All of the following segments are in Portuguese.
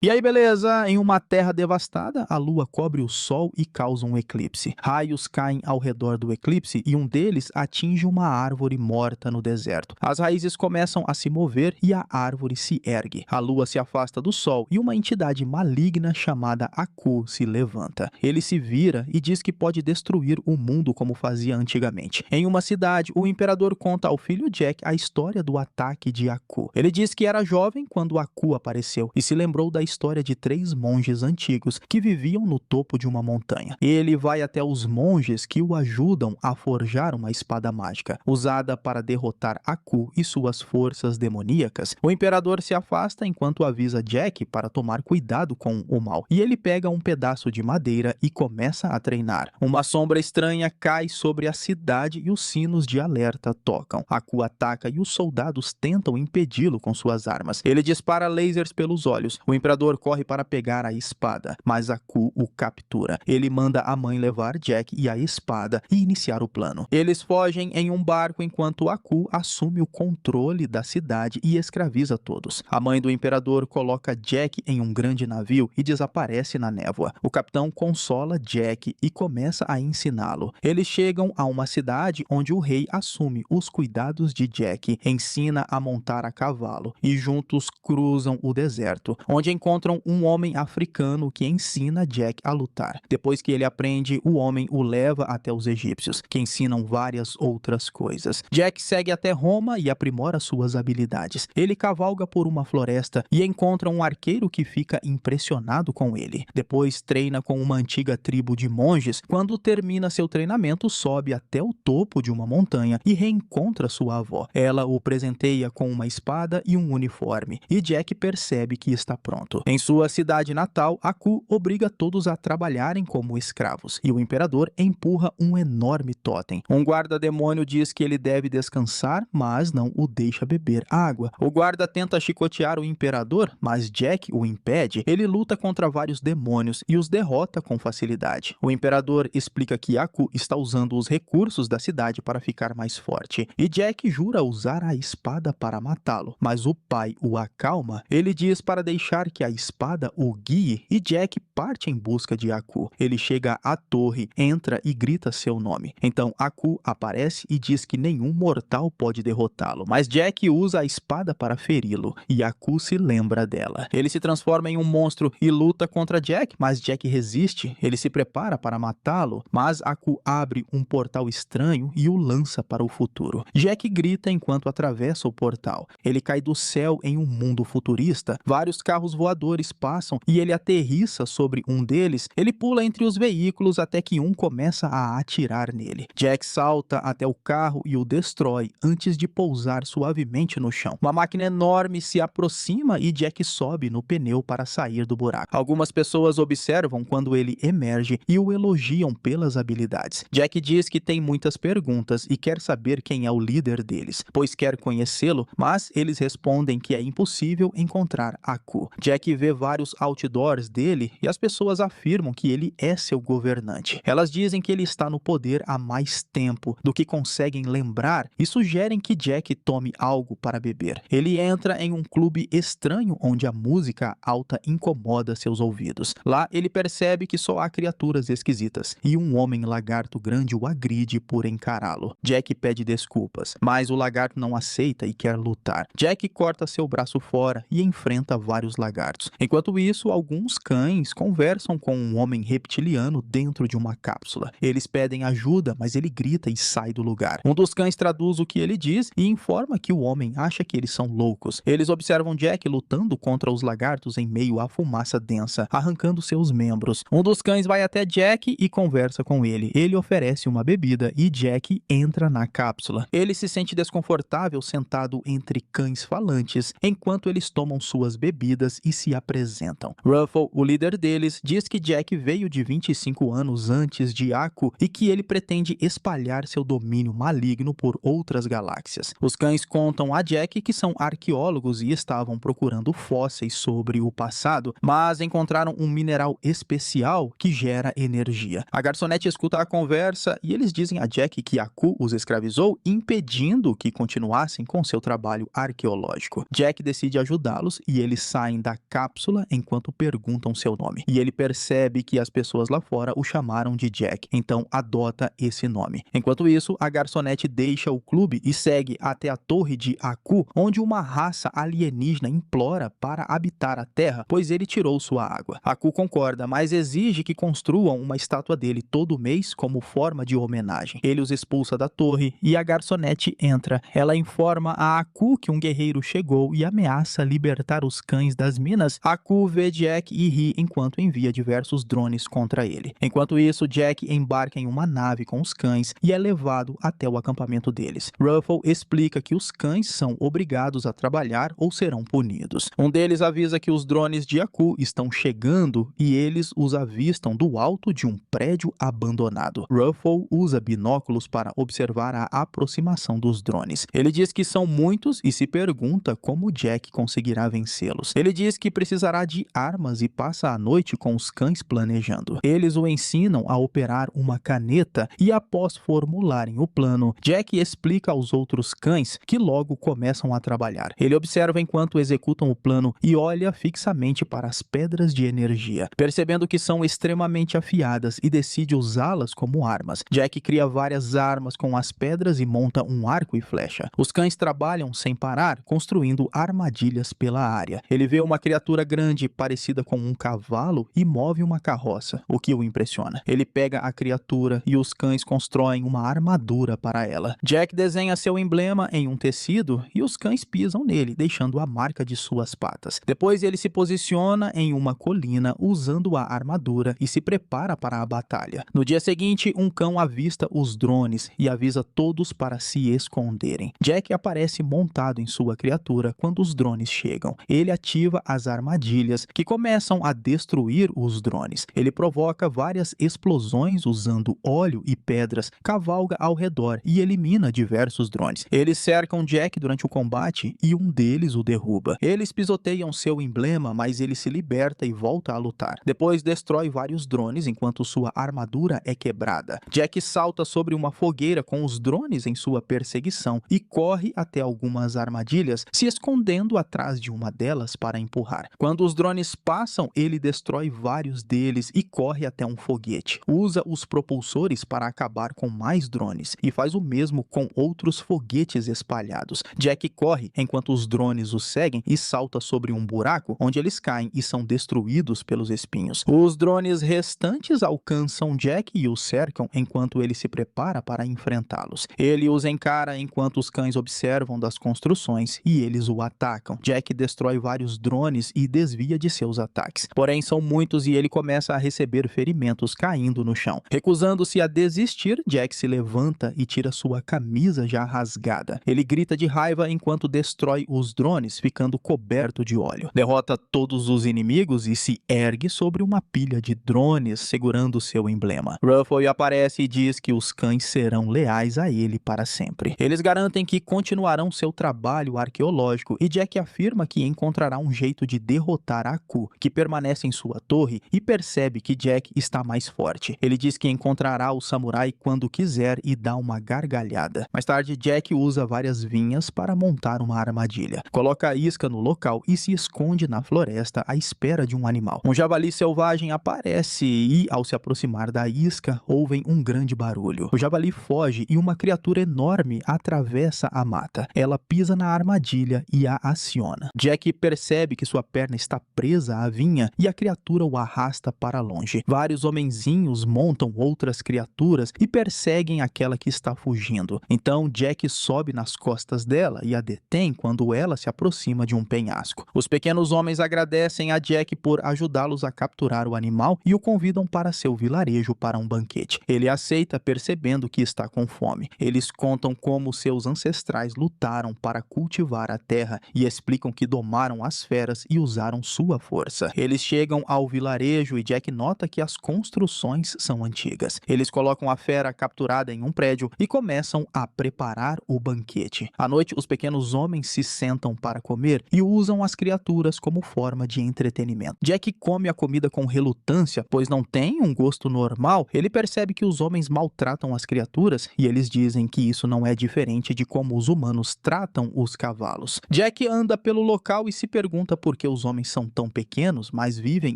E aí, beleza? Em uma terra devastada, a lua cobre o sol e causa um eclipse. Raios caem ao redor do eclipse e um deles atinge uma árvore morta no deserto. As raízes começam a se mover e a árvore se ergue. A lua se afasta do sol e uma entidade maligna chamada Aku se levanta. Ele se vira e diz que pode destruir o mundo como fazia antigamente. Em uma cidade, o imperador conta ao filho Jack a história do ataque de Aku. Ele diz que era jovem quando Aku apareceu e se lembrou da história de 3 monges antigos que viviam no topo de uma montanha. Ele vai até os monges que o ajudam a forjar uma espada mágica, usada para derrotar Aku e suas forças demoníacas. O imperador se afasta enquanto avisa Jack para tomar cuidado com o mal, e ele pega um pedaço de madeira e começa a treinar. Uma sombra estranha cai sobre a cidade e os sinos de alerta tocam. Aku ataca e os soldados tentam impedi-lo com suas armas. Ele dispara lasers pelos olhos. O imperador corre para pegar a espada, mas Aku o captura. Ele manda a mãe levar Jack e a espada e iniciar o plano. Eles fogem em um barco enquanto Aku assume o controle da cidade e escraviza todos. A mãe do imperador coloca Jack em um grande navio e desaparece na névoa. O capitão consola Jack e começa a ensiná-lo. Eles chegam a uma cidade onde o rei assume os cuidados de Jack, ensina a montar a cavalo e juntos cruzam o deserto, onde encontram um homem africano que ensina Jack a lutar. Depois que ele aprende, o homem o leva até os egípcios, que ensinam várias outras coisas. Jack segue até Roma e aprimora suas habilidades. Ele cavalga por uma floresta e encontra um arqueiro que fica impressionado com ele. Depois treina com uma antiga tribo de monges. Quando termina seu treinamento, sobe até o topo de uma montanha e reencontra sua avó. Ela o presenteia com uma espada e um uniforme, e Jack percebe que está pronto. Em sua cidade natal, Aku obriga todos a trabalharem como escravos, e o imperador empurra um enorme totem. Um guarda-demônio diz que ele deve descansar, mas não o deixa beber água. O guarda tenta chicotear o imperador, mas Jack o impede. Ele luta contra vários demônios e os derrota com facilidade. O imperador explica que Aku está usando os recursos da cidade para ficar mais forte, e Jack jura usar a espada para matá-lo, mas o pai o acalma. Ele diz para deixar que a espada o guie e Jack parte em busca de Aku. Ele chega à torre, entra e grita seu nome. Então Aku aparece e diz que nenhum mortal pode derrotá-lo, mas Jack usa a espada para feri-lo e Aku se lembra dela. Ele se transforma em um monstro e luta contra Jack, mas Jack resiste. Ele se prepara para matá-lo, mas Aku abre um portal estranho e o lança para o futuro. Jack grita enquanto atravessa o portal. Ele cai do céu em um mundo futurista. Vários carros voadores passam e ele aterrissa sobre um deles. Ele pula entre os veículos até que um começa a atirar nele. Jack salta até o carro e o destrói antes de pousar suavemente no chão. Uma máquina enorme se aproxima e Jack sobe no pneu para sair do buraco. Algumas pessoas observam quando ele emerge e o elogiam pelas habilidades. Jack diz que tem muitas perguntas e quer saber quem é o líder deles, pois quer conhecê-lo, mas eles respondem que é impossível encontrar Aku. Jack vê vários outdoors dele e as pessoas afirmam que ele é seu governante. Elas dizem que ele está no poder há mais tempo do que conseguem lembrar e sugerem que Jack tome algo para beber. Ele entra em um clube estranho onde a música alta incomoda seus ouvidos. Lá ele percebe que só há criaturas esquisitas e um homem lagarto grande o agride por encará-lo. Jack pede desculpas, mas o lagarto não aceita e quer lutar. Jack corta seu braço fora e enfrenta vários lagartos. Enquanto isso, alguns cães conversam com um homem reptiliano dentro de uma cápsula. Eles pedem ajuda, mas ele grita e sai do lugar. Um dos cães traduz o que ele diz e informa que o homem acha que eles são loucos. Eles observam Jack lutando contra os lagartos em meio à fumaça densa, arrancando seus membros. Um dos cães vai até Jack e conversa com ele. Ele oferece uma bebida e Jack entra na cápsula. Ele se sente desconfortável sentado entre cães falantes, enquanto eles tomam suas bebidas e se apresentam. Ruffle, o líder deles, diz que Jack veio de 25 anos antes de Aku e que ele pretende espalhar seu domínio maligno por outras galáxias. Os cães contam a Jack que são arqueólogos e estavam procurando fósseis sobre o passado, mas encontraram um mineral especial que gera energia. A garçonete escuta a conversa e eles dizem a Jack que Aku os escravizou, impedindo que continuassem com seu trabalho arqueológico. Jack decide ajudá-los e eles saem da cápsula enquanto perguntam seu nome. E ele percebe que as pessoas lá fora o chamaram de Jack, então adota esse nome. Enquanto isso, a garçonete deixa o clube e segue até a torre de Aku, onde uma raça alienígena implora para habitar a Terra, pois ele tirou sua água. Aku concorda, mas exige que construam uma estátua dele todo mês como forma de homenagem. Ele os expulsa da torre e a garçonete entra. Ela informa a Aku que um guerreiro chegou e ameaça libertar os cães das minas. Aku vê Jack e ri enquanto envia diversos drones contra ele. Enquanto isso, Jack embarca em uma nave com os cães e é levado até o acampamento deles. Ruffle explica que os cães são obrigados a trabalhar ou serão punidos. Um deles avisa que os drones de Aku estão chegando e eles os avistam do alto de um prédio abandonado. Ruffle usa binóculos para observar a aproximação dos drones. Ele diz que são muitos e se pergunta como Jack conseguirá vencê-los. Ele diz que precisará de armas e passa a noite com os cães planejando. Eles o ensinam a operar uma caneta e após formularem o plano, Jack explica aos outros cães que logo começam a trabalhar. Ele observa enquanto executam o plano e olha fixamente para as pedras de energia, percebendo que são extremamente afiadas e decide usá-las como armas. Jack cria várias armas com as pedras e monta um arco e flecha. Os cães trabalham sem parar, construindo armadilhas pela área. Ele vê uma criatura grande parecida com um cavalo e move uma carroça, o que o impressiona. Ele pega a criatura e os cães constroem uma armadura para ela. Jack desenha seu emblema em um tecido e os cães pisam nele, deixando a marca de suas patas. Depois ele se posiciona em uma colina usando a armadura e se prepara para a batalha. No dia seguinte, um cão avista os drones e avisa todos para se esconderem. Jack aparece montado em sua criatura quando os drones chegam. Ele ativa as armadilhas que começam a destruir os drones. Ele provoca várias explosões usando óleo e pedras, cavalga ao redor e elimina diversos drones. Eles cercam Jack durante o combate e um deles o derruba. Eles pisoteiam seu emblema, mas ele se liberta e volta a lutar. Depois destrói vários drones enquanto sua armadura é quebrada. Jack salta sobre uma fogueira com os drones em sua perseguição e corre até algumas armadilhas, se escondendo atrás de uma delas para empurrar. Quando os drones passam, ele destrói vários deles e corre até um foguete. Usa os propulsores para acabar com mais drones e faz o mesmo com outros foguetes espalhados. Jack corre enquanto os drones o seguem e salta sobre um buraco onde eles caem e são destruídos pelos espinhos. Os drones restantes alcançam Jack e o cercam enquanto ele se prepara para enfrentá-los. Ele os encara enquanto os cães observam das construções e eles o atacam. Jack destrói vários drones e desvia de seus ataques. Porém, são muitos e ele começa a receber ferimentos caindo no chão. Recusando-se a desistir, Jack se levanta e tira sua camisa já rasgada. Ele grita de raiva enquanto destrói os drones, ficando coberto de óleo. Derrota todos os inimigos e se ergue sobre uma pilha de drones, segurando seu emblema. Ruffle aparece e diz que os cães serão leais a ele para sempre. Eles garantem que continuarão seu trabalho arqueológico e Jack afirma que encontrará um jeito de derrotar Aku, que permanece em sua torre e percebe que Jack está mais forte. Ele diz que encontrará o samurai quando quiser e dá uma gargalhada. Mais tarde, Jack usa várias vinhas para montar uma armadilha. Coloca a isca no local e se esconde na floresta à espera de um animal. Um javali selvagem aparece e, ao se aproximar da isca, ouvem um grande barulho. O javali foge e uma criatura enorme atravessa a mata. Ela pisa na armadilha e a aciona. Jack percebe que sua perna está presa à vinha e a criatura o arrasta para longe. Vários homenzinhos montam outras criaturas e perseguem aquela que está fugindo. Então Jack sobe nas costas dela e a detém quando ela se aproxima de um penhasco. Os pequenos homens agradecem a Jack por ajudá-los a capturar o animal e o convidam para seu vilarejo para um banquete. Ele aceita, percebendo que está com fome. Eles contam como seus ancestrais lutaram para cultivar a terra e explicam que domaram as feras e usaram sua força. Eles chegam ao vilarejo e Jack nota que as construções são antigas. Eles colocam a fera capturada em um prédio e começam a preparar o banquete. À noite, os pequenos homens se sentam para comer e usam as criaturas como forma de entretenimento. Jack come a comida com relutância, pois não tem um gosto normal. Ele percebe que os homens maltratam as criaturas e eles dizem que isso não é diferente de como os humanos tratam os cavalos. Jack anda pelo local e se pergunta por porque os homens são tão pequenos, mas vivem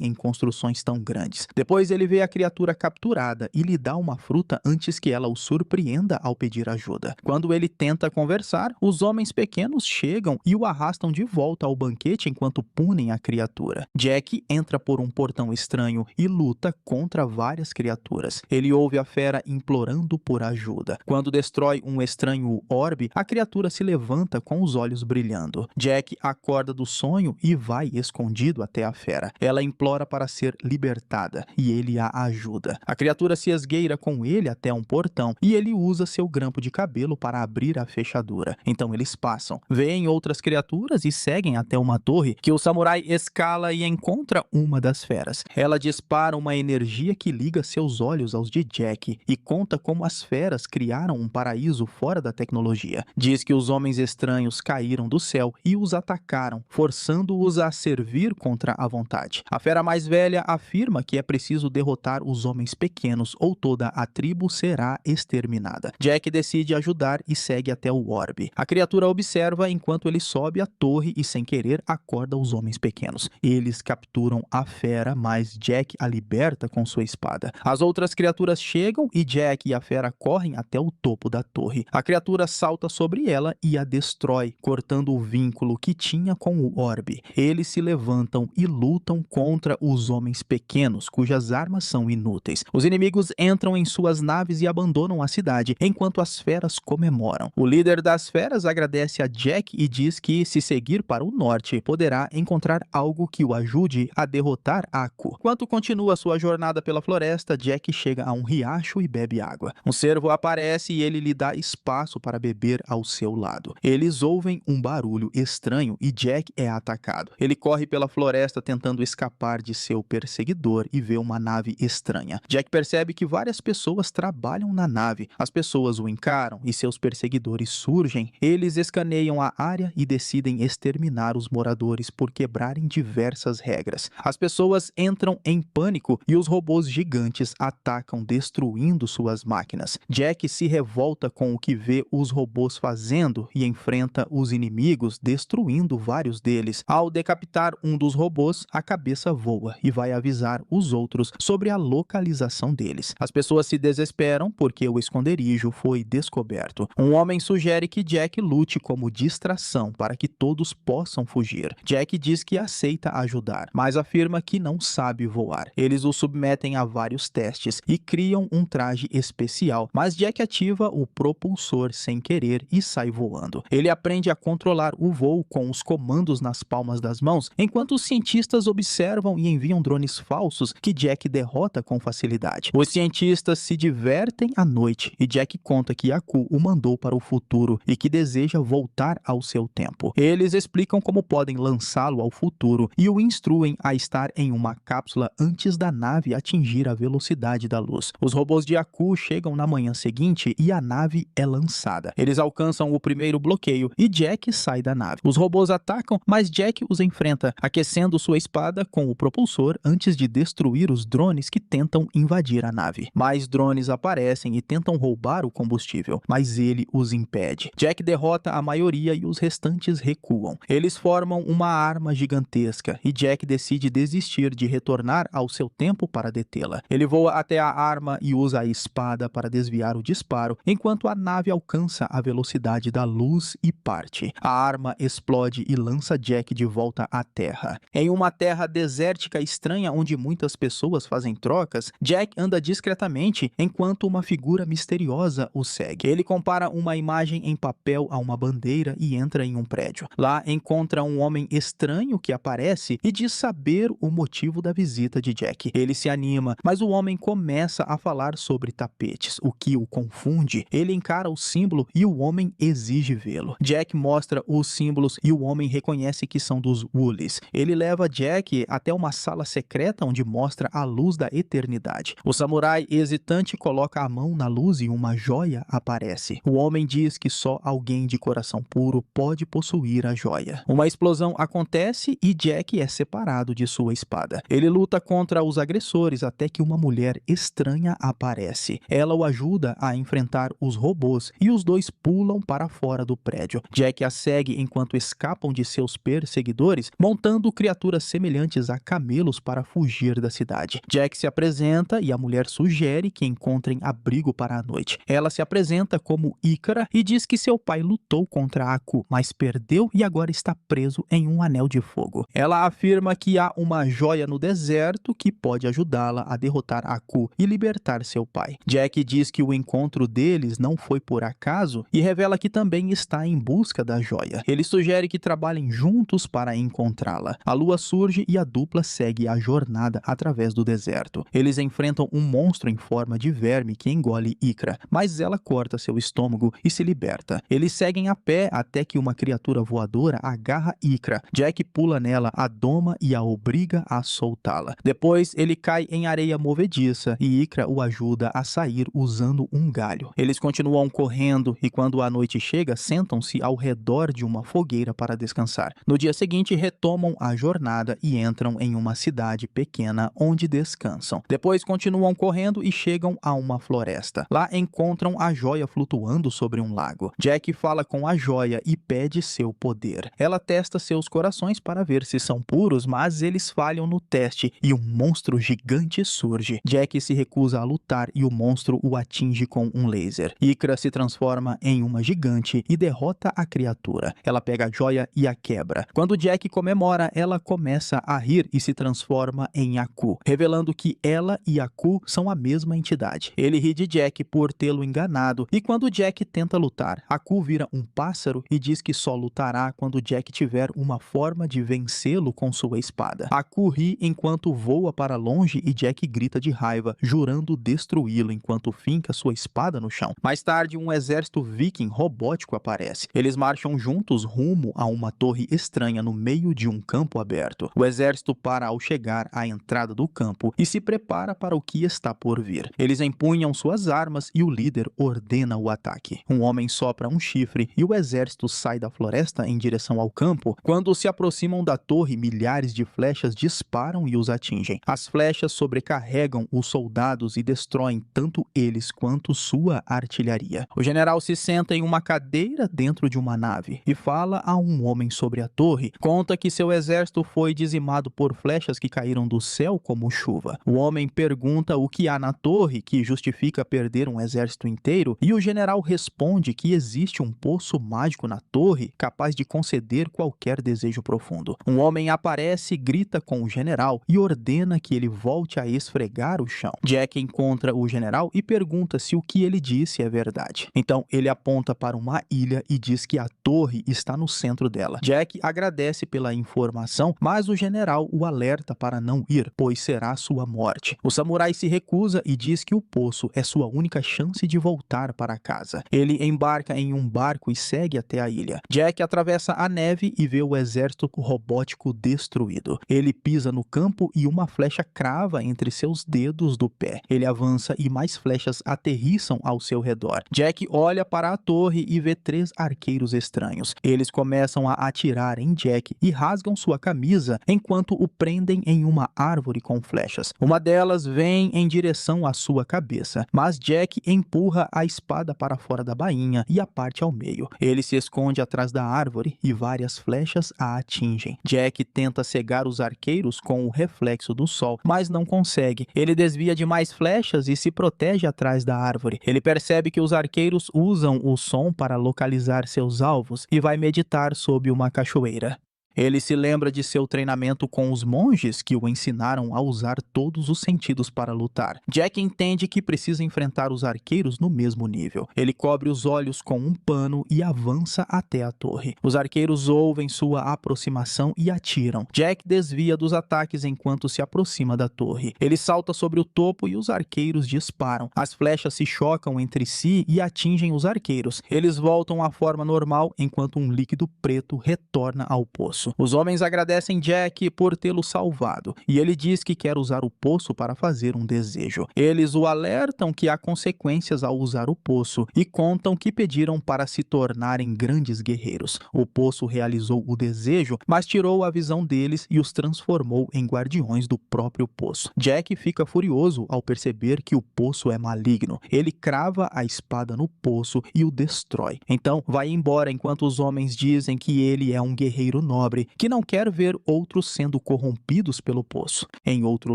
em construções tão grandes. Depois ele vê a criatura capturada e lhe dá uma fruta antes que ela o surpreenda ao pedir ajuda. Quando ele tenta conversar, os homens pequenos chegam e o arrastam de volta ao banquete enquanto punem a criatura. Jack entra por um portão estranho e luta contra várias criaturas. Ele ouve a fera implorando por ajuda. Quando destrói um estranho orbe, a criatura se levanta com os olhos brilhando. Jack acorda do sonho e vai escondido até a fera. Ela implora para ser libertada e ele a ajuda. A criatura se esgueira com ele até um portão e ele usa seu grampo de cabelo para abrir a fechadura. Então eles passam, veem outras criaturas e seguem até uma torre que o samurai escala e encontra uma das feras. Ela dispara uma energia que liga seus olhos aos de Jack e conta como as feras criaram um paraíso fora da tecnologia. Diz que os homens estranhos caíram do céu e os atacaram, forçando-os a servir contra a vontade. A fera mais velha afirma que é preciso derrotar os homens pequenos ou toda a tribo será exterminada. Jack decide ajudar e segue até o orbe. A criatura observa enquanto ele sobe a torre e, sem querer, acorda os homens pequenos. Eles capturam a fera, mas Jack a liberta com sua espada. As outras criaturas chegam e Jack e a fera correm até o topo da torre. A criatura salta sobre ela e a destrói, cortando o vínculo que tinha com o orbe. Eles se levantam e lutam contra os homens pequenos, cujas armas são inúteis. Os inimigos entram em suas naves e abandonam a cidade, enquanto as feras comemoram. O líder das feras agradece a Jack e diz que, se seguir para o norte, poderá encontrar algo que o ajude a derrotar Aku. Enquanto continua sua jornada pela floresta, Jack chega a um riacho e bebe água. Um cervo aparece e ele lhe dá espaço para beber ao seu lado. Eles ouvem um barulho estranho e Jack é atacado. Ele corre pela floresta tentando escapar de seu perseguidor e vê uma nave estranha. Jack percebe que várias pessoas trabalham na nave. As pessoas o encaram e seus perseguidores surgem. Eles escaneiam a área e decidem exterminar os moradores por quebrarem diversas regras. As pessoas entram em pânico e os robôs gigantes atacam, destruindo suas máquinas. Jack se revolta com o que vê os robôs fazendo e enfrenta os inimigos, destruindo vários deles. Ao decapitar um dos robôs, a cabeça voa e vai avisar os outros sobre a localização deles. As pessoas se desesperam porque o esconderijo foi descoberto. Um homem sugere que Jack lute como distração para que todos possam fugir. Jack diz que aceita ajudar, mas afirma que não sabe voar. Eles o submetem a vários testes e criam um traje especial, mas Jack ativa o propulsor sem querer e sai voando. Ele aprende a controlar o voo com os comandos nas palmas das mãos, enquanto os cientistas observam e enviam drones falsos que Jack derrota com facilidade. Os cientistas se divertem à noite e Jack conta que Aku o mandou para o futuro e que deseja voltar ao seu tempo. Eles explicam como podem lançá-lo ao futuro e o instruem a estar em uma cápsula antes da nave atingir a velocidade da luz. Os robôs de Aku chegam na manhã seguinte e a nave é lançada. Eles alcançam o primeiro bloqueio e Jack sai da nave. Os robôs atacam, mas Jack os enfrenta, aquecendo sua espada com o propulsor antes de destruir os drones que tentam invadir a nave. Mais drones aparecem e tentam roubar o combustível, mas ele os impede. Jack derrota a maioria e os restantes recuam. Eles formam uma arma gigantesca e Jack decide desistir de retornar ao seu tempo para detê-la. Ele voa até a arma e usa a espada para desviar o disparo, enquanto a nave alcança a velocidade da luz e parte. A arma explode e lança Jack de volta à Terra. Em uma terra desértica estranha onde muitas pessoas fazem trocas, Jack anda discretamente enquanto uma figura misteriosa o segue. Ele compara uma imagem em papel a uma bandeira e entra em um prédio. Lá encontra um homem estranho que aparece e diz saber o motivo da visita de Jack. Ele se anima, mas o homem começa a falar sobre tapetes, o que o confunde. Ele encara o símbolo e o homem exige vê-lo. Jack mostra os símbolos e o homem reconhece que são dos Woolies. Ele leva Jack até uma sala secreta onde mostra a luz da eternidade. O samurai hesitante coloca a mão na luz e uma joia aparece. O homem diz que só alguém de coração puro pode possuir a joia. Uma explosão acontece e Jack é separado de sua espada. Ele luta contra os agressores até que uma mulher estranha aparece. Ela o ajuda a enfrentar os robôs e os dois pulam para fora do prédio. Jack a segue enquanto escapam de seus perseguidores voadores, montando criaturas semelhantes a camelos para fugir da cidade. Jack se apresenta e a mulher sugere que encontrem abrigo para a noite. Ela se apresenta como Ícara e diz que seu pai lutou contra Aku, mas perdeu e agora está preso em um anel de fogo. Ela afirma que há uma joia no deserto que pode ajudá-la a derrotar Aku e libertar seu pai. Jack diz que o encontro deles não foi por acaso e revela que também está em busca da joia. Ele sugere que trabalhem juntos para encontrá-la. A lua surge e a dupla segue a jornada através do deserto. Eles enfrentam um monstro em forma de verme que engole Ícara, mas ela corta seu estômago e se liberta. Eles seguem a pé até que uma criatura voadora agarra Ícara. Jack pula nela, a doma e a obriga a soltá-la. Depois, ele cai em areia movediça e Ícara o ajuda a sair usando um galho. Eles continuam correndo e quando a noite chega, sentam-se ao redor de uma fogueira para descansar. No dia seguinte, retomam a jornada e entram em uma cidade pequena onde descansam. Depois continuam correndo e chegam a uma floresta. Lá encontram a joia flutuando sobre um lago. Jack fala com a joia e pede seu poder. Ela testa seus corações para ver se são puros, mas eles falham no teste e um monstro gigante surge. Jack se recusa a lutar e o monstro o atinge com um laser. Ícara se transforma em uma gigante e derrota a criatura. Ela pega a joia e a quebra. Quando Jack comemora, ela começa a rir e se transforma em Aku, revelando que ela e Aku são a mesma entidade. Ele ri de Jack por tê-lo enganado e quando Jack tenta lutar, Aku vira um pássaro e diz que só lutará quando Jack tiver uma forma de vencê-lo com sua espada. Aku ri enquanto voa para longe e Jack grita de raiva, jurando destruí-lo enquanto finca sua espada no chão. Mais tarde, um exército viking robótico aparece. Eles marcham juntos rumo a uma torre estranha no meio de um campo aberto. O exército para ao chegar à entrada do campo e se prepara para o que está por vir. Eles empunham suas armas e o líder ordena o ataque. Um homem sopra um chifre e o exército sai da floresta em direção ao campo. Quando se aproximam da torre, milhares de flechas disparam e os atingem. As flechas sobrecarregam os soldados e destroem tanto eles quanto sua artilharia. O general se senta em uma cadeira dentro de uma nave e fala a um homem sobre a torre. Conta que seu exército foi dizimado por flechas que caíram do céu como chuva. O homem pergunta o que há na torre que justifica perder um exército inteiro e o general responde que existe um poço mágico na torre capaz de conceder qualquer desejo profundo. Um homem aparece, grita com o general e ordena que ele volte a esfregar o chão. Jack encontra o general e pergunta se o que ele disse é verdade. Então ele aponta para uma ilha e diz que a torre está no centro dela. Jack agradece pela informação, mas o general o alerta para não ir, pois será sua morte. O samurai se recusa e diz que o poço é sua única chance de voltar para casa. Ele embarca em um barco e segue até a ilha. Jack atravessa a neve e vê o exército robótico destruído. Ele pisa no campo e uma flecha crava entre seus dedos do pé. Ele avança e mais flechas aterrissam ao seu redor. Jack olha para a torre e vê 3 arqueiros estranhos. Eles começam a atirar em Jack e rasgam sua camisa enquanto o prendem em uma árvore com flechas. Uma delas vem em direção à sua cabeça, mas Jack empurra a espada para fora da bainha e a parte ao meio. Ele se esconde atrás da árvore e várias flechas a atingem. Jack tenta cegar os arqueiros com o reflexo do sol, mas não consegue. Ele desvia de mais flechas e se protege atrás da árvore. Ele percebe que os arqueiros usam o som para localizar seus alvos e vai meditar sob uma cachoeira. Ele se lembra de seu treinamento com os monges que o ensinaram a usar todos os sentidos para lutar. Jack entende que precisa enfrentar os arqueiros no mesmo nível. Ele cobre os olhos com um pano e avança até a torre. Os arqueiros ouvem sua aproximação e atiram. Jack desvia dos ataques enquanto se aproxima da torre. Ele salta sobre o topo e os arqueiros disparam. As flechas se chocam entre si e atingem os arqueiros. Eles voltam à forma normal enquanto um líquido preto retorna ao poço. Os homens agradecem Jack por tê-lo salvado, e ele diz que quer usar o poço para fazer um desejo. Eles o alertam que há consequências ao usar o poço e contam que pediram para se tornarem grandes guerreiros. O poço realizou o desejo, mas tirou a visão deles e os transformou em guardiões do próprio poço. Jack fica furioso ao perceber que o poço é maligno. Ele crava a espada no poço e o destrói. Então vai embora enquanto os homens dizem que ele é um guerreiro nobre descobre que não quer ver outros sendo corrompidos pelo poço. Em outro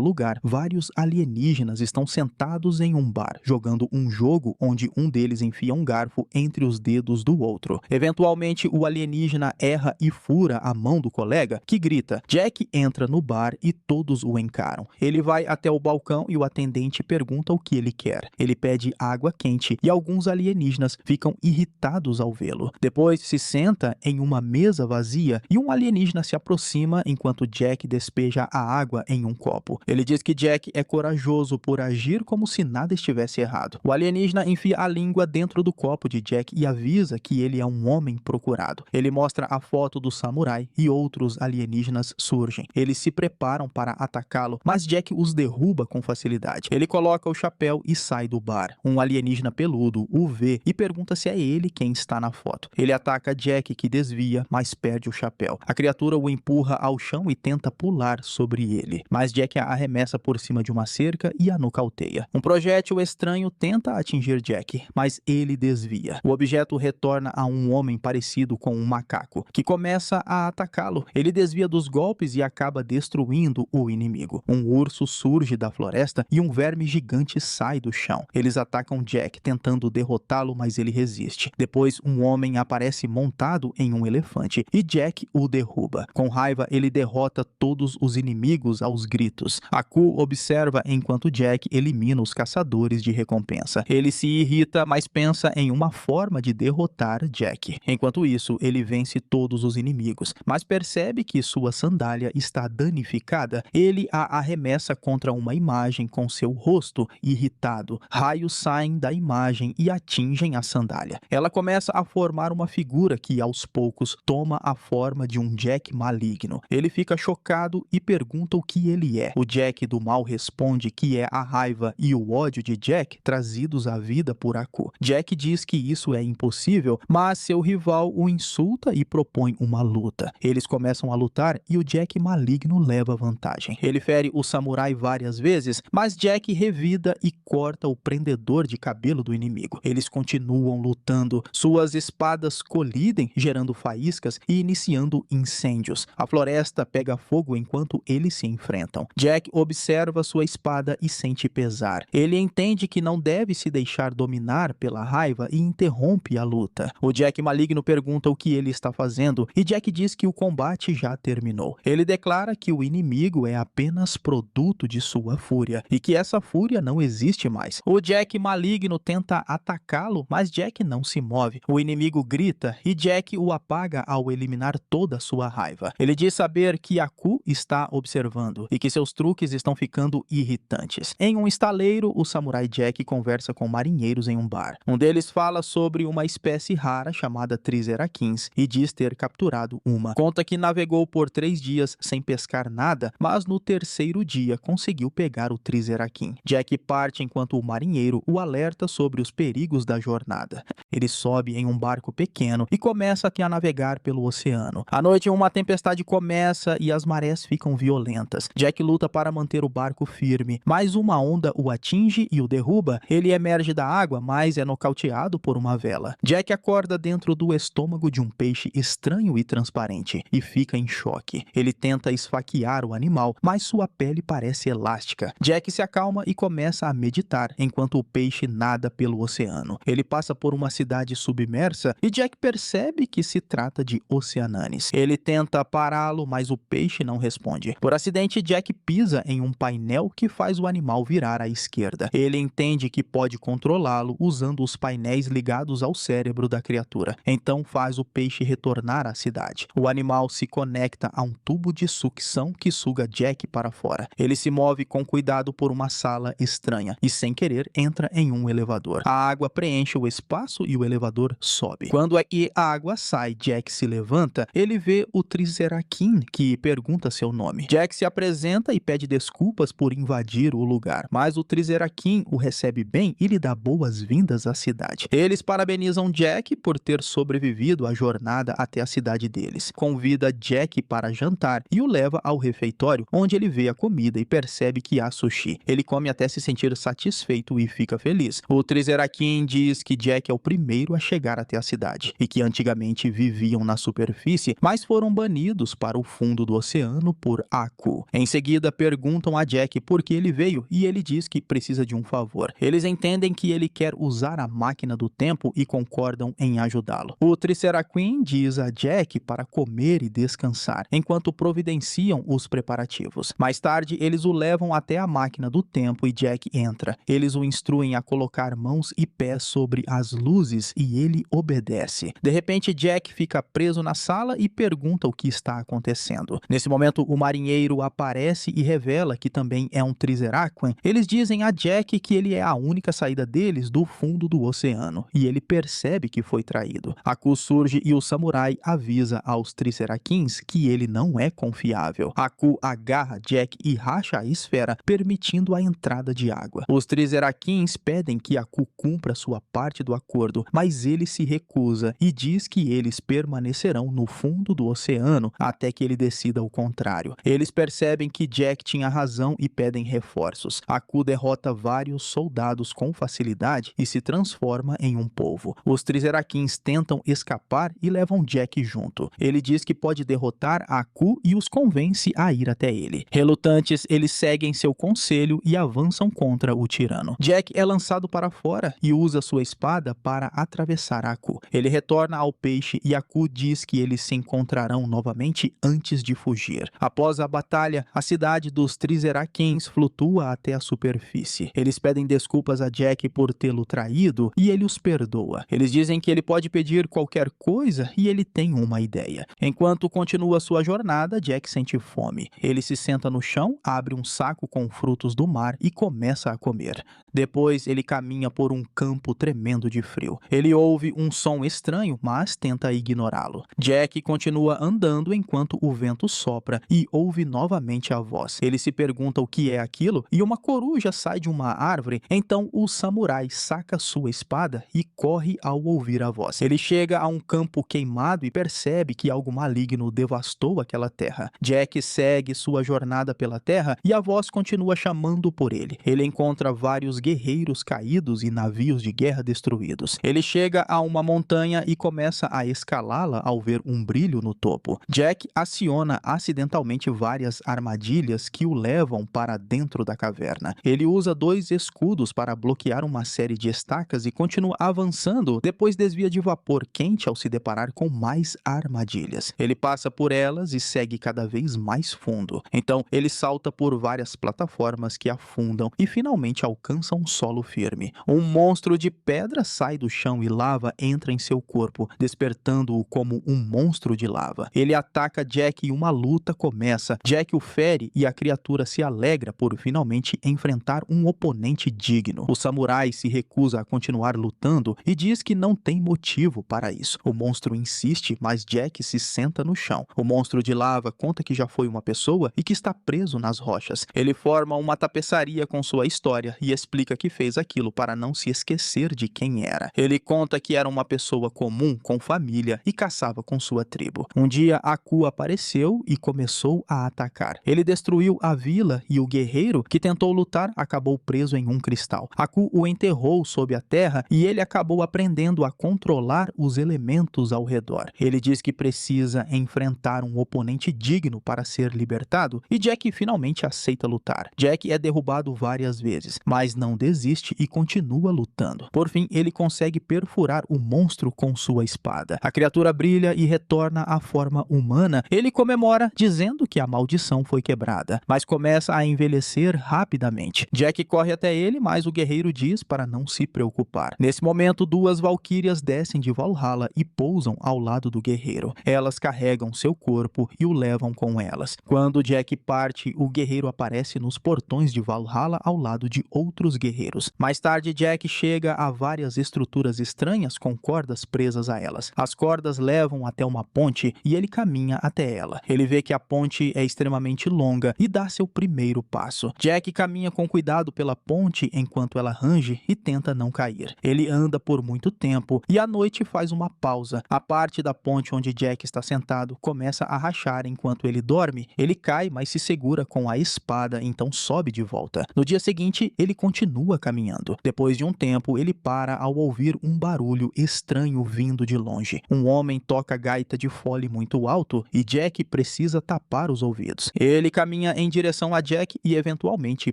lugar, vários alienígenas estão sentados em um bar, jogando um jogo onde um deles enfia um garfo entre os dedos do outro. Eventualmente, o alienígena erra e fura a mão do colega, que grita. Jack entra no bar e todos o encaram. Ele vai até o balcão e o atendente pergunta o que ele quer. Ele pede água quente e alguns alienígenas ficam irritados ao vê-lo. Depois se senta em uma mesa vazia e um alienígena se aproxima enquanto Jack despeja a água em um copo. Ele diz que Jack é corajoso por agir como se nada estivesse errado. O alienígena enfia a língua dentro do copo de Jack e avisa que ele é um homem procurado. Ele mostra a foto do samurai e outros alienígenas surgem. Eles se preparam para atacá-lo, mas Jack os derruba com facilidade. Ele coloca o chapéu e sai do bar. Um alienígena peludo o vê e pergunta se é ele quem está na foto. Ele ataca Jack, que desvia, mas perde o chapéu. A criatura o empurra ao chão e tenta pular sobre ele, mas Jack a arremessa por cima de uma cerca e a nocauteia. Um projétil estranho tenta atingir Jack, mas ele desvia. O objeto retorna a um homem parecido com um macaco, que começa a atacá-lo. Ele desvia dos golpes e acaba destruindo o inimigo. Um urso surge da floresta e um verme gigante sai do chão. Eles atacam Jack, tentando derrotá-lo, mas ele resiste. Depois, um homem aparece montado em um elefante e Jack o derruba. Com raiva, ele derrota todos os inimigos aos gritos. Aku observa enquanto Jack elimina os caçadores de recompensa. Ele se irrita, mas pensa em uma forma de derrotar Jack. Enquanto isso, ele vence todos os inimigos, mas percebe que sua sandália está danificada. Ele a arremessa contra uma imagem com seu rosto irritado. Raios saem da imagem e atingem a sandália. Ela começa a formar uma figura que, aos poucos, toma a forma de um Jack maligno. Ele fica chocado e pergunta o que ele é. O Jack do mal responde que é a raiva e o ódio de Jack trazidos à vida por Aku. Jack diz que isso é impossível, mas seu rival o insulta e propõe uma luta. Eles começam a lutar e o Jack maligno leva vantagem. Ele fere o samurai várias vezes, mas Jack revida e corta o prendedor de cabelo do inimigo. Eles continuam lutando. Suas espadas colidem, gerando faíscas e iniciando incêndios. A floresta pega fogo enquanto eles se enfrentam. Jack observa sua espada e sente pesar. Ele entende que não deve se deixar dominar pela raiva e interrompe a luta. O Jack maligno pergunta o que ele está fazendo e Jack diz que o combate já terminou. Ele declara que o inimigo é apenas produto de sua fúria e que essa fúria não existe mais. O Jack maligno tenta atacá-lo, mas Jack não se move. O inimigo grita e Jack o apaga ao eliminar toda a sua raiva. Ele diz saber que Aku está observando e que seus truques estão ficando irritantes. Em um estaleiro, o samurai Jack conversa com marinheiros em um bar. Um deles fala sobre uma espécie rara chamada Triceratops e diz ter capturado uma. Conta que navegou por 3 dias sem pescar nada, mas no terceiro dia conseguiu pegar o Triceratops. Jack parte enquanto o marinheiro o alerta sobre os perigos da jornada. Ele sobe em um barco pequeno e começa a navegar pelo oceano. À noite, uma tempestade começa e as marés ficam violentas. Jack luta para manter o barco firme, mas uma onda o atinge e o derruba. Ele emerge da água, mas é nocauteado por uma vela. Jack acorda dentro do estômago de um peixe estranho e transparente e fica em choque. Ele tenta esfaquear o animal, mas sua pele parece elástica. Jack se acalma e começa a meditar enquanto o peixe nada pelo oceano. Ele passa por uma cidade submersa e Jack percebe que se trata de Oceananis. Ele tenta pará-lo, mas o peixe não responde. Por acidente, Jack pisa em um painel que faz o animal virar à esquerda. Ele entende que pode controlá-lo usando os painéis ligados ao cérebro da criatura. Então faz o peixe retornar à cidade. O animal se conecta a um tubo de sucção que suga Jack para fora. Ele se move com cuidado por uma sala estranha e, sem querer, entra em um elevador. A água preenche o espaço e o elevador sobe. Quando a água sai, Jack se levanta. Ele vê o Triceratops, que pergunta seu nome. Jack se apresenta e pede desculpas por invadir o lugar, mas o Triceratops o recebe bem e lhe dá boas-vindas à cidade. Eles parabenizam Jack por ter sobrevivido à jornada até a cidade deles. Convida Jack para jantar e o leva ao refeitório, onde ele vê a comida e percebe que há sushi. Ele come até se sentir satisfeito e fica feliz. O Triceratops diz que Jack é o primeiro a chegar até a cidade e que antigamente viviam na superfície, mas foram banidos para o fundo do oceano por Aku. Em seguida, perguntam a Jack por que ele veio e ele diz que precisa de um favor. Eles entendem que ele quer usar a máquina do tempo e concordam em ajudá-lo. O Triceraqueen diz a Jack para comer e descansar, enquanto providenciam os preparativos. Mais tarde, eles o levam até a máquina do tempo e Jack entra. Eles o instruem a colocar mãos e pés sobre as luzes e ele obedece. De repente, Jack fica preso na sala e pergunta o que está acontecendo. Nesse momento, o marinheiro aparece e revela que também é um Triceraqueen. Eles dizem a Jack que ele é a única saída deles do fundo do oceano, e ele percebe que foi traído. Aku surge e o samurai avisa aos Triceraqueens que ele não é confiável. Aku agarra Jack e racha a esfera, permitindo a entrada de água. Os Triceraqueens pedem que Aku cumpra sua parte do acordo, mas ele se recusa e diz que eles permanecerão no fundo do oceano até que ele decida o contrário. Eles percebem que Jack tinha razão e pedem reforços. Aku derrota vários soldados com facilidade e se transforma em um polvo. Os Triceraqueens tentam escapar e levam Jack junto. Ele diz que pode derrotar Aku e os convence a ir até ele. Relutantes, eles seguem seu conselho e avançam contra o tirano. Jack é lançado para fora e usa sua espada para atravessar Aku. Ele retorna ao peixe e Aku diz que eles se encontrarão novamente antes de fugir. Após a batalha, a cidade dos Triceraqueens flutua até a superfície. Eles pedem desculpas a Jack por tê-lo traído e ele os perdoa. Eles dizem que ele pode pedir qualquer coisa e ele tem uma ideia. Enquanto continua sua jornada, Jack sente fome. Ele se senta no chão, abre um saco com frutos do mar e começa a comer. Depois, ele caminha por um campo tremendo de frio. Ele ouve um som estranho, mas tenta ignorá-lo. Jack continua andando enquanto o vento sopra e ouve novamente a voz. Ele se pergunta o que é aquilo e uma coruja sai de uma árvore. Então, o samurai saca sua espada e corre ao ouvir a voz. Ele chega a um campo queimado e percebe que algo maligno devastou aquela terra. Jack segue sua jornada pela terra e a voz continua chamando por ele. Ele encontra vários guerreiros caídos e navios de guerra destruídos. Ele chega a uma montanha e começa a escalá-la ao ver um brilho no topo. Jack aciona acidentalmente várias armadilhas que o levam para dentro da caverna. Ele usa 2 escudos para bloquear uma série de estacas e continua avançando, depois desvia de vapor quente ao se deparar com mais armadilhas. Ele passa por elas e segue cada vez mais fundo. Então, ele salta por várias plataformas que afundam e finalmente alcança um solo firme. Um monstro de pedra sai do chão e lava entra em seu corpo, despertando-o como um monstro de lava. Ele ataca Jack e uma luta começa. Jack o fere e a criatura se alegra por finalmente enfrentar um oponente digno. O samurai se recusa a continuar lutando e diz que não tem motivo para isso. O monstro insiste, mas Jack se senta no chão. O monstro de lava conta que já foi uma pessoa e que está preso nas rochas. Ele forma uma tapeçaria com sua história e explica que fez aquilo para não se esquecer de quem era. Ele conta que era uma pessoa comum, com família e caçava com sua tribo. Um dia, Aku apareceu e começou a atacar. Ele destruiu a vila e o guerreiro que tentou lutar acabou preso em um cristal. Aku o enterrou sob a terra e ele acabou aprendendo a controlar os elementos ao redor. Ele diz que precisa enfrentar um oponente digno para ser libertado e Jack finalmente aceita lutar. Jack é derrubado várias vezes, mas não desiste e continua lutando. Por fim, ele consegue perfurar o monstro com sua espada. A criatura brilha e retorna à forma humana. Ele comemora dizendo que a maldição foi quebrada, mas começa a envelhecer rapidamente. Jack corre até ele, mas o guerreiro diz para não se preocupar. Nesse momento, 2 valquírias descem de Valhalla e pousam ao lado do guerreiro. Elas carregam seu corpo e o levam com elas. Quando Jack parte, o guerreiro aparece nos portões de Valhalla ao lado de outros guerreiros. Mais tarde, Jack chega a várias estruturas estranhas com cordas presas a elas. As cordas levam até uma ponte e ele caminha até ela. Ele vê que a ponte é extremamente longa e dá seu primeiro passo. Jack caminha com cuidado pela ponte enquanto ela range e tenta não cair. Ele anda por muito tempo e à noite faz uma pausa. A parte da ponte onde Jack está sentado começa a rachar enquanto ele dorme. Ele cai, mas se segura com a espada, então sobe de volta. No dia seguinte, ele continua caminhando. Depois de um tempo, ele para ao ouvir um barulho estranho vindo de longe. Um homem toca gaita de fole Foley muito alto e Jack precisa tapar os ouvidos. Ele caminha em direção a Jack e eventualmente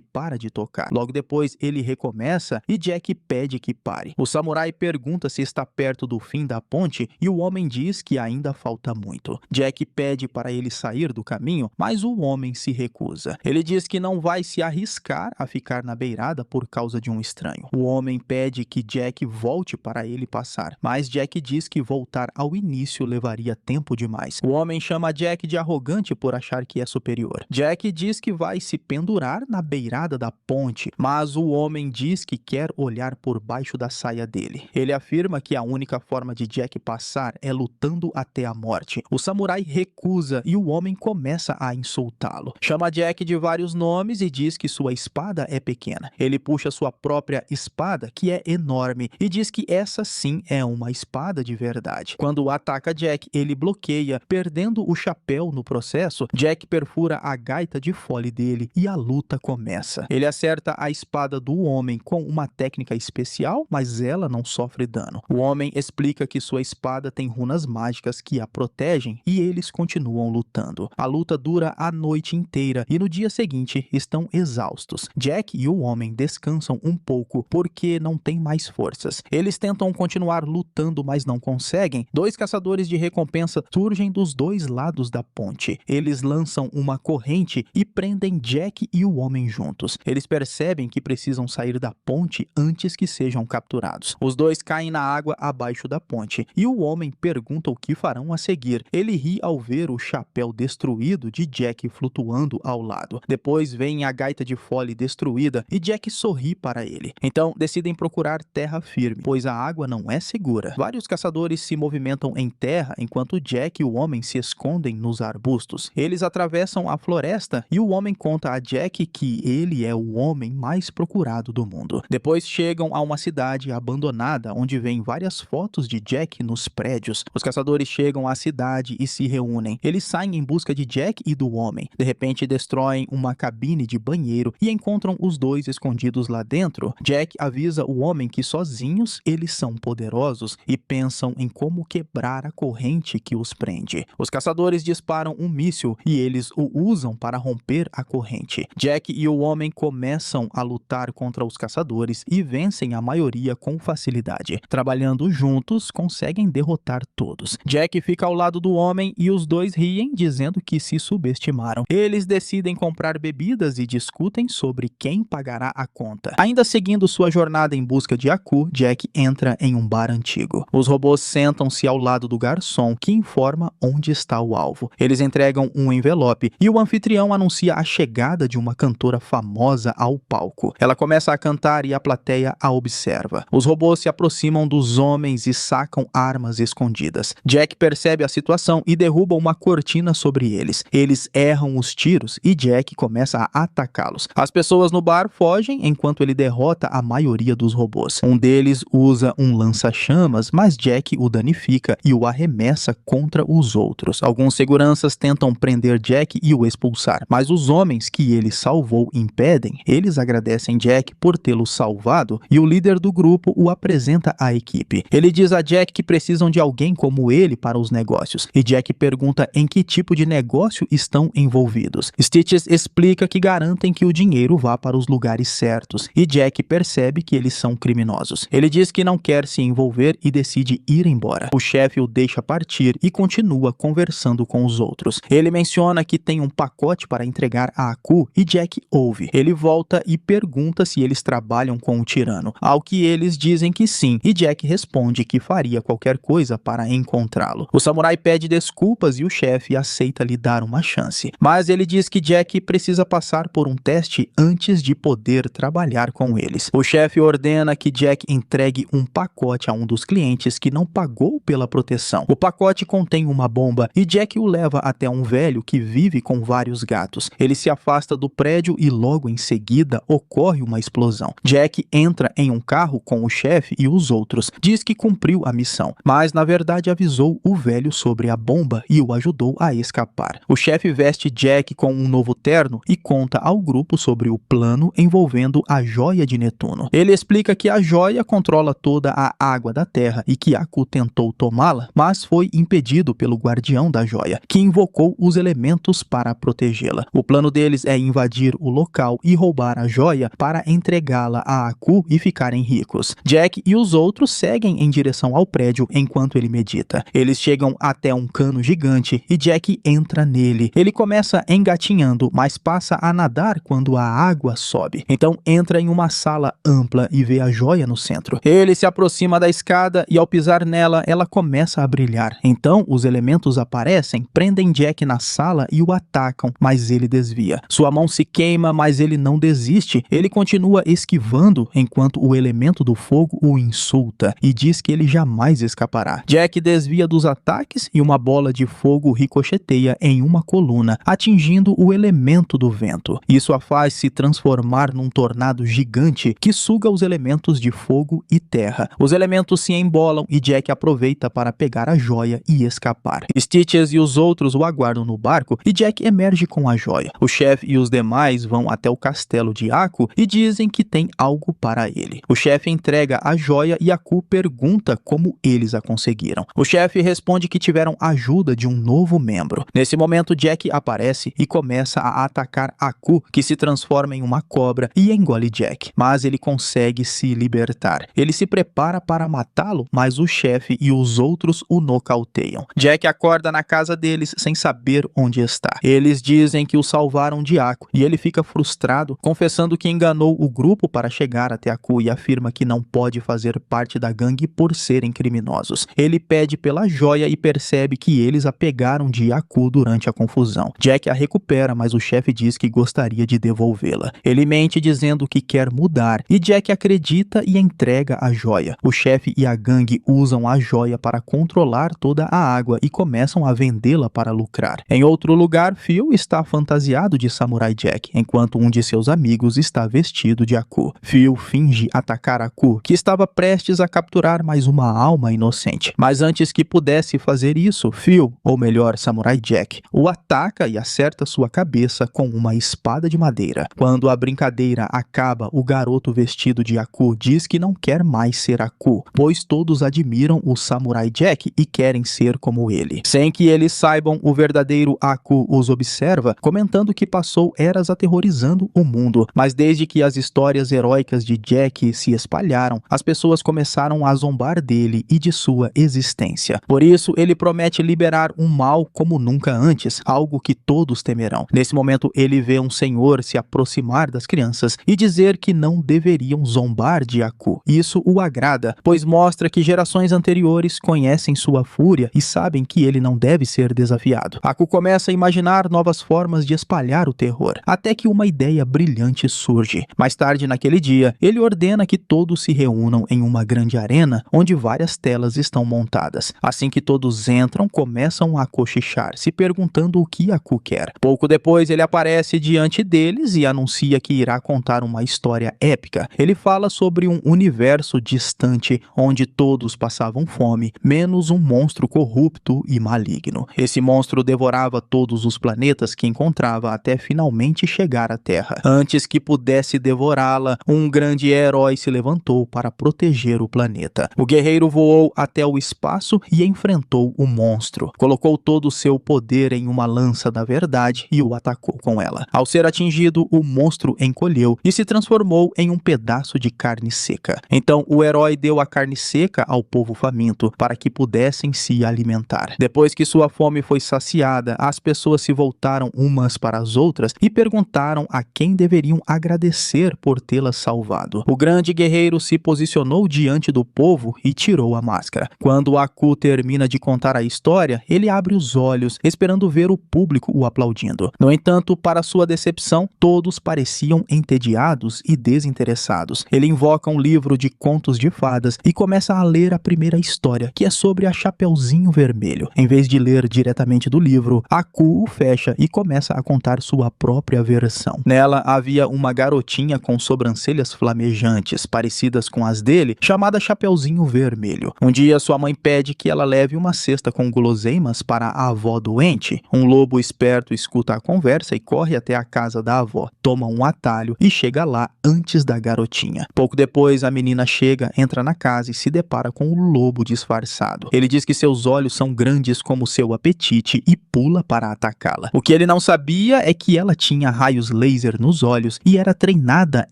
para de tocar. Logo depois ele recomeça e Jack pede que pare. O samurai pergunta se está perto do fim da ponte e o homem diz que ainda falta muito. Jack pede para ele sair do caminho, mas o homem se recusa. Ele diz que não vai se arriscar a ficar na beirada por causa de um estranho. O homem pede que Jack volte para ele passar, mas Jack diz que voltar ao início levaria tempo demais. O homem chama Jack de arrogante por achar que é superior. Jack diz que vai se pendurar na beirada da ponte, mas o homem diz que quer olhar por baixo da saia dele. Ele afirma que a única forma de Jack passar é lutando até a morte. O samurai recusa e o homem começa a insultá-lo. Chama Jack de vários nomes e diz que sua espada é pequena. Ele puxa sua própria espada, que é enorme, e diz que essa sim é uma espada de verdade. Quando ataca Jack, ele bloqueia, perdendo o chapéu no processo. Jack perfura a gaita de Foley dele e a luta começa. Ele acerta a espada do homem com uma técnica especial, mas ela não sofre dano. O homem explica que sua espada tem runas mágicas que a protegem e eles continuam lutando. A luta dura a noite inteira e no dia seguinte estão exaustos. Jack e o homem descansam um pouco porque não têm mais forças. Eles tentam continuar lutando, mas não conseguem. Dois caçadores de recompensa surgem dos dois lados da ponte. Eles lançam uma corrente e prendem Jack e o homem juntos. Eles percebem que precisam sair da ponte antes que sejam capturados. Os dois caem na água abaixo da ponte e o homem pergunta o que farão a seguir. Ele ri ao ver o chapéu destruído de Jack flutuando ao lado. Depois vem a gaita de Foley destruída e Jack sorri para ele. Então decidem procurar terra firme, pois a água não é segura. Vários caçadores se movimentam em terra enquanto Jack e o homem se escondem nos arbustos. Eles atravessam a floresta e o homem conta a Jack que ele é o homem mais procurado do mundo. Depois chegam a uma cidade abandonada onde vêm várias fotos de Jack nos prédios. Os caçadores chegam à cidade e se reúnem. Eles saem em busca de Jack e do homem. De repente destroem uma cabine de banheiro e encontram os dois escondidos lá dentro. Jack avisa o homem que sozinhos eles são poderosos e pensam em como quebrar a corrente que os prende. Os caçadores disparam um míssil e eles o usam para romper a corrente. Jack e o homem começam a lutar contra os caçadores e vencem a maioria com facilidade. Trabalhando juntos, conseguem derrotar todos. Jack fica ao lado do homem e os dois riem, dizendo que se subestimaram. Eles decidem comprar bebidas e discutem sobre quem pagará a conta. Ainda seguindo sua jornada em busca de Aku, Jack entra em um bar antigo. Os robôs sentam-se ao lado do garçom, que informa onde está o alvo. Eles entregam um envelope e o anfitrião anuncia a chegada de uma cantora famosa ao palco. Ela começa a cantar e a plateia a observa. Os robôs se aproximam dos homens e sacam armas escondidas. Jack percebe a situação e derruba uma cortina sobre eles. Eles erram os tiros e Jack começa a atacá-los. As pessoas no bar fogem enquanto ele derrota a maioria dos robôs. Um deles usa um lança-chamas, mas Jack o danifica e o arremessa contra os outros. Alguns seguranças tentam prender Jack e o expulsar, mas os homens que ele salvou impedem. Eles agradecem Jack por tê-lo salvado e o líder do grupo o apresenta à equipe. Ele diz a Jack que precisam de alguém como ele para os negócios, e Jack pergunta em que tipo de negócio estão envolvidos. Stitches explica que garantem que o dinheiro vá para os lugares certos, e Jack percebe que eles são criminosos. Ele diz que não quer se envolver e decide ir embora. O chefe o deixa partir e continua conversando com os outros. Ele menciona que tem um pacote para entregar a Aku e Jack ouve. Ele volta e pergunta se eles trabalham com o tirano, ao que eles dizem que sim, e Jack responde que faria qualquer coisa para encontrá-lo. O samurai pede desculpas e o chefe aceita lhe dar uma chance, mas ele diz que Jack precisa passar por um teste antes de poder trabalhar com eles. O chefe ordena que Jack entregue um pacote a um dos clientes que não pagou pela proteção. O pacote contém uma bomba e Jack o leva até um velho que vive com vários gatos. Ele se afasta do prédio e logo em seguida ocorre uma explosão. Jack entra em um carro com o chefe e os outros. Diz que cumpriu a missão, mas na verdade avisou o velho sobre a bomba e o ajudou a escapar. O chefe veste Jack com um novo terno e conta ao grupo sobre o plano envolvendo a joia de Netuno. Ele explica que a joia controla toda a água da Terra e que Aku tentou tomá-la, mas foi impedido protegido pelo guardião da joia, que invocou os elementos para protegê-la. O plano deles é invadir o local e roubar a joia para entregá-la a Aku e ficarem ricos. Jack e os outros seguem em direção ao prédio enquanto ele medita. Eles chegam até um cano gigante e Jack entra nele. Ele começa engatinhando, mas passa a nadar quando a água sobe. Então entra em uma sala ampla e vê a joia no centro. Ele se aproxima da escada e ao pisar nela, ela começa a brilhar. Então os elementos aparecem, prendem Jack na sala e o atacam, mas ele desvia. Sua mão se queima, mas ele não desiste. Ele continua esquivando enquanto o elemento do fogo o insulta e diz que ele jamais escapará. Jack desvia dos ataques e uma bola de fogo ricocheteia em uma coluna, atingindo o elemento do vento. Isso a faz se transformar num tornado gigante que suga os elementos de fogo e terra. Os elementos se embolam e Jack aproveita para pegar a joia e escapar. Stitches e os outros o aguardam no barco e Jack emerge com a joia. O chefe e os demais vão até o castelo de Aku e dizem que tem algo para ele. O chefe entrega a joia e Aku pergunta como eles a conseguiram. O chefe responde que tiveram ajuda de um novo membro. Nesse momento, Jack aparece e começa a atacar Aku, que se transforma em uma cobra e engole Jack, mas ele consegue se libertar. Ele se prepara para matá-lo, mas o chefe e os outros o nocauteiam. Jack acorda na casa deles sem saber onde está. Eles dizem que o salvaram de Aku e ele fica frustrado, confessando que enganou o grupo para chegar até Aku e afirma que não pode fazer parte da gangue por serem criminosos. Ele pede pela joia e percebe que eles a pegaram de Aku durante a confusão. Jack a recupera, mas o chefe diz que gostaria de devolvê-la. Ele mente dizendo que quer mudar e Jack acredita e entrega a joia. O chefe e a gangue usam a joia para controlar toda a água e começam a vendê-la para lucrar. Em outro lugar, Phil está fantasiado de Samurai Jack, enquanto um de seus amigos está vestido de Aku. Phil finge atacar Aku, que estava prestes a capturar mais uma alma inocente. Mas antes que pudesse fazer isso, Phil, ou melhor, Samurai Jack, o ataca e acerta sua cabeça com uma espada de madeira. Quando a brincadeira acaba, o garoto vestido de Aku diz que não quer mais ser Aku, pois todos admiram o Samurai Jack e querem ser como ele. Sem que eles saibam, o verdadeiro Aku os observa, comentando que passou eras aterrorizando o mundo, mas desde que as histórias heróicas de Jack se espalharam, as pessoas começaram a zombar dele e de sua existência. Por isso, ele promete liberar um mal como nunca antes, algo que todos temerão. Nesse momento, ele vê um senhor se aproximar das crianças e dizer que não deveriam zombar de Aku. Isso o agrada, pois mostra que gerações anteriores conhecem sua fúria e sabem que ele não deve ser desafiado. Aku começa a imaginar novas formas de espalhar o terror, até que uma ideia brilhante surge. Mais tarde naquele dia, ele ordena que todos se reúnam em uma grande arena onde várias telas estão montadas. Assim que todos entram, começam a cochichar, se perguntando o que Aku quer. Pouco depois, ele aparece diante deles e anuncia que irá contar uma história épica. Ele fala sobre um universo distante onde todos passavam fome, menos um monstro corrupto e maligno. Esse monstro devorava todos os planetas que encontrava até finalmente chegar à Terra. Antes que pudesse devorá-la, um grande herói se levantou para proteger o planeta. O guerreiro voou até o espaço e enfrentou o monstro. Colocou todo o seu poder em uma lança da verdade e o atacou com ela. Ao ser atingido, o monstro encolheu e se transformou em um pedaço de carne seca. Então o herói deu a carne seca ao povo faminto para que pudessem se alimentar. Depois que sua fome foi saciada, as pessoas se voltaram umas para as outras e perguntaram a quem deveriam agradecer por tê-las salvado. O grande guerreiro se posicionou diante do povo e tirou a máscara. Quando Aku termina de contar a história, ele abre os olhos, esperando ver o público o aplaudindo. No entanto, para sua decepção, todos pareciam entediados e desinteressados. Ele invoca um livro de contos de fadas e começa a ler a primeira história, que é sobre a Chapeuzinho Vermelho. Em vez de ler diretamente do livro, Aku o fecha e começa a contar sua própria versão. Nela havia uma garotinha com sobrancelhas flamejantes, parecidas com as dele, chamada Chapeuzinho Vermelho. Um dia, sua mãe pede que ela leve uma cesta com guloseimas para a avó doente. Um lobo esperto escuta a conversa e corre até a casa da avó, toma um atalho e chega lá antes da garotinha. Pouco depois, a menina chega, entra na casa e se depara com o lobo disfarçado. Ele diz que seus olhos olhos são grandes como seu apetite e pula para atacá-la. O que ele não sabia é que ela tinha raios laser nos olhos e era treinada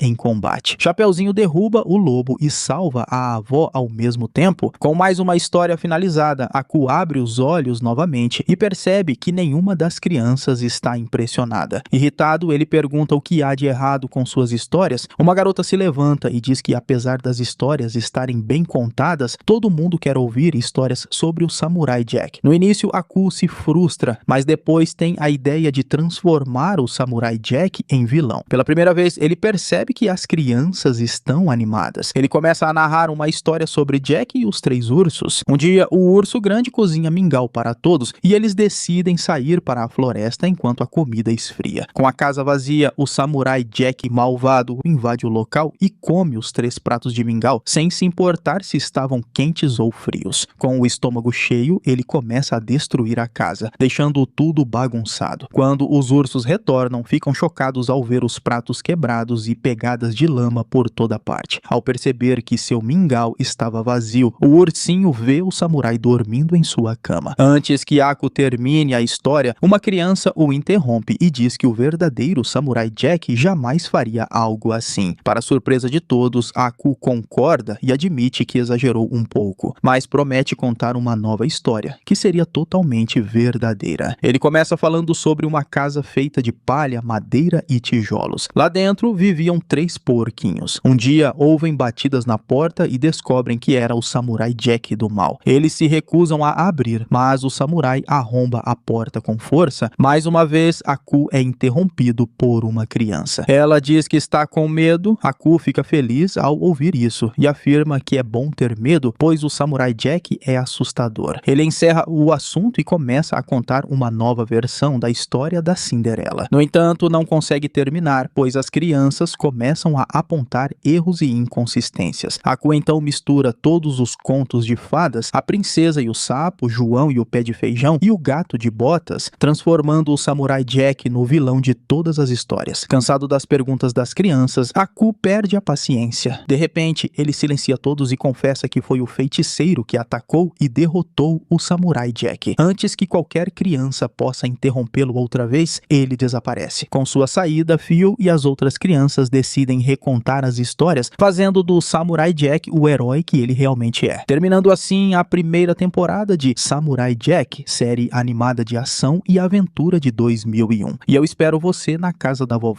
em combate. Chapeuzinho derruba o lobo e salva a avó ao mesmo tempo. Com mais uma história finalizada, Aku abre os olhos novamente e percebe que nenhuma das crianças está impressionada. Irritado, ele pergunta o que há de errado com suas histórias. Uma garota se levanta e diz que apesar das histórias estarem bem contadas, todo mundo quer ouvir histórias sobre o Samurai Jack. No início, Aku se frustra, mas depois tem a ideia de transformar o Samurai Jack em vilão. Pela primeira vez, ele percebe que as crianças estão animadas. Ele começa a narrar uma história sobre Jack e os 3 ursos. Um dia, o urso grande cozinha mingau para todos e eles decidem sair para a floresta enquanto a comida esfria. Com a casa vazia, o Samurai Jack malvado invade o local e come os 3 pratos de mingau, sem se importar se estavam quentes ou frios. Com o estômago cheio, ele começa a destruir a casa, deixando tudo bagunçado. Quando os ursos retornam, ficam chocados ao ver os pratos quebrados e pegadas de lama por toda parte. Ao perceber que seu mingau estava vazio, o ursinho vê o samurai dormindo em sua cama. Antes que Aku termine a história, uma criança o interrompe e diz que o verdadeiro Samurai Jack jamais faria algo assim. Para surpresa de todos, Aku concorda e admite que exagerou um pouco, mas promete contar uma nova história, que seria totalmente verdadeira. Ele começa falando sobre uma casa feita de palha, madeira e tijolos. Lá dentro viviam 3 porquinhos. Um dia ouvem batidas na porta e descobrem que era o Samurai Jack do mal. Eles se recusam a abrir, mas o samurai arromba a porta com força. Mais uma vez, Aku é interrompido por uma criança. Ela diz que está com medo. Aku fica feliz ao ouvir isso e afirma que é bom ter medo, pois o Samurai Jack é assustador. Ele encerra o assunto e começa a contar uma nova versão da história da Cinderela. No entanto, não consegue terminar, pois as crianças começam a apontar erros e inconsistências. Aku então mistura todos os contos de fadas, a princesa e o sapo, João e o pé de feijão e o gato de botas, transformando o Samurai Jack no vilão de todas as histórias. Cansado das perguntas das crianças, Aku perde a paciência. De repente, ele silencia todos e confessa que foi o feiticeiro que atacou e derrotou o Samurai Jack. Antes que qualquer criança possa interrompê-lo outra vez, ele desaparece. Com sua saída, Phil e as outras crianças decidem recontar as histórias, fazendo do Samurai Jack o herói que ele realmente é. Terminando assim a primeira temporada de Samurai Jack, série animada de ação e aventura de 2001. E eu espero você na casa da vovó.